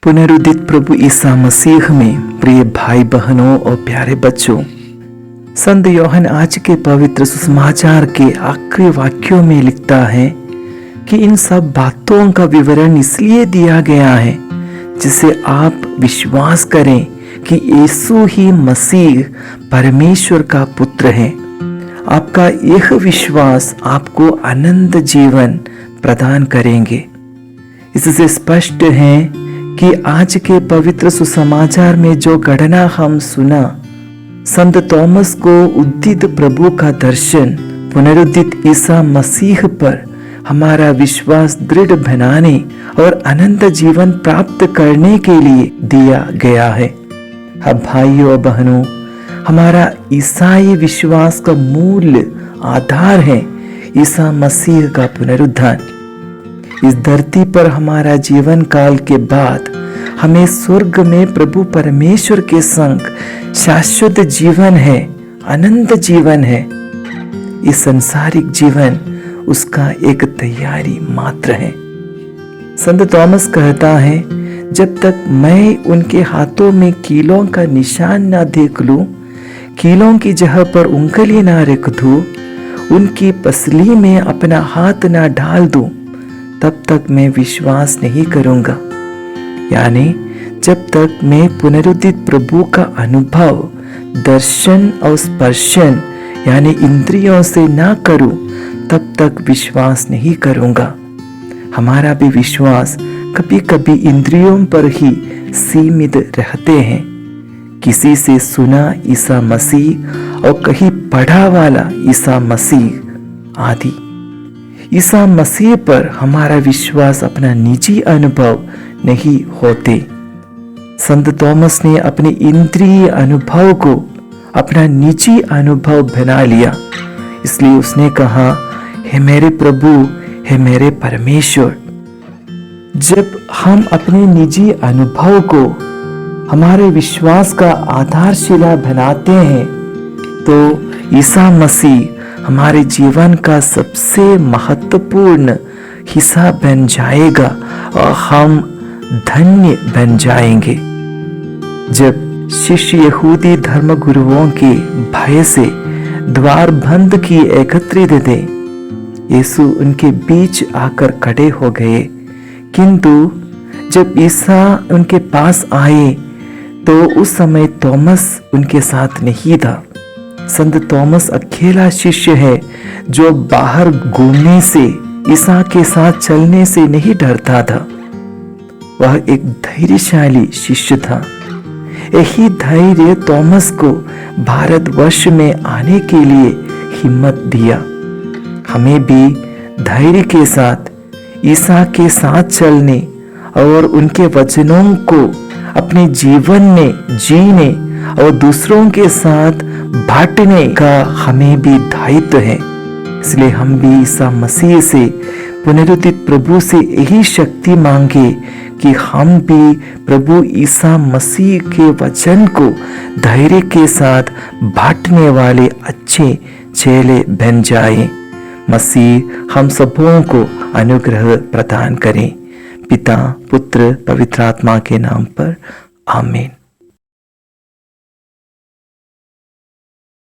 पुनरुदित प्रभु ईसा मसीह में प्रिय भाई बहनों और प्यारे बच्चों, संत यूहन्ना आज के पवित्र सुसमाचार के आखिरी वाक्यों में लिखता है कि इन सब बातों का विवरण इसलिए दिया गया है जिसे आप विश्वास करें कि यीशु ही मसीह परमेश्वर का पुत्र है। आपका यह विश्वास आपको अनंत जीवन प्रदान करेंगे। इससे स्पष्ट है कि आज के पवित्र सुसमाचार में जो घटना हम सुना, संत थॉमस को उद्दित प्रभु का दर्शन पुनरुद्धित ईसा मसीह पर हमारा विश्वास दृढ़ बनाने और अनंत जीवन प्राप्त करने के लिए दिया गया है। अब भाइयों और बहनों, हमारा ईसाई विश्वास का मूल आधार है ईसा मसीह का पुनरुत्थान। इस धरती पर हमारा जीवन काल के बाद हमें स्वर्ग में प्रभु परमेश्वर के संग शाश्वत जीवन है, अनंत जीवन है। इस संसारिक जीवन उसका एक तैयारी मात्र है। संत थॉमस कहता है, जब तक मैं उनके हाथों में कीलों का निशान ना देख लूं, कीलों की जगह पर उंगली ना रख दूं, उनकी पसली में अपना हाथ ना डाल दूं, तब तक मैं विश्वास नहीं करूंगा। यानी जब तक मैं पुनरुद्धित प्रभु का अनुभव दर्शन और स्पर्शन यानी इंद्रियों से ना करूं, तब तक विश्वास नहीं करूंगा। हमारा भी विश्वास कभी कभी इंद्रियों पर ही सीमित रहते हैं। किसी से सुना ईसा मसीह और कहीं पढ़ा वाला ईसा मसीह आदि। ईसा मसीह पर हमारा विश्वास अपना निजी अनुभव नहीं होते। संत थॉमस ने अपने इंद्रिय अनुभव को अपना निजी अनुभव बना लिया। इसलिए उसने कहा, हे मेरे प्रभु, हे मेरे परमेश्वर। जब हम अपने निजी अनुभव को हमारे विश्वास का आधारशिला बनाते हैं, तो ईसा मसीह हमारे जीवन का सबसे महत्वपूर्ण हिस्सा बन जाएगा और हम धन्य बन जाएंगे। जब शिष्य यहूदी धर्म गुरुओं के भय से द्वार बंद की एकत्रित थे, यीशु उनके बीच आकर खड़े हो गए। किंतु जब ईसा उनके पास आए तो उस समय थॉमस उनके साथ नहीं था। संत थॉमस अकेला शिष्य है जो बाहर घूमने से, ईसा के साथ चलने से नहीं डरता था। वह एक धैर्यशाली शिष्य था। यही धैर्य थॉमस को भारतवर्ष में आने के लिए हिम्मत दिया। हमें भी धैर्य के साथ ईसा के साथ चलने और उनके वचनों को अपने जीवन में जीने और दूसरों के साथ बांटने का हमें भी दायित्व है। इसलिए हम भी ईसा मसीह से, पुनरुत्थित प्रभु से यही शक्ति मांगे कि हम भी प्रभु ईसा मसीह के वचन को धैर्य के साथ बांटने वाले अच्छे चेले बन जाएं। मसीह हम सबों को अनुग्रह प्रदान करें। पिता, पुत्र, पवित्र आत्मा के नाम पर आमीन।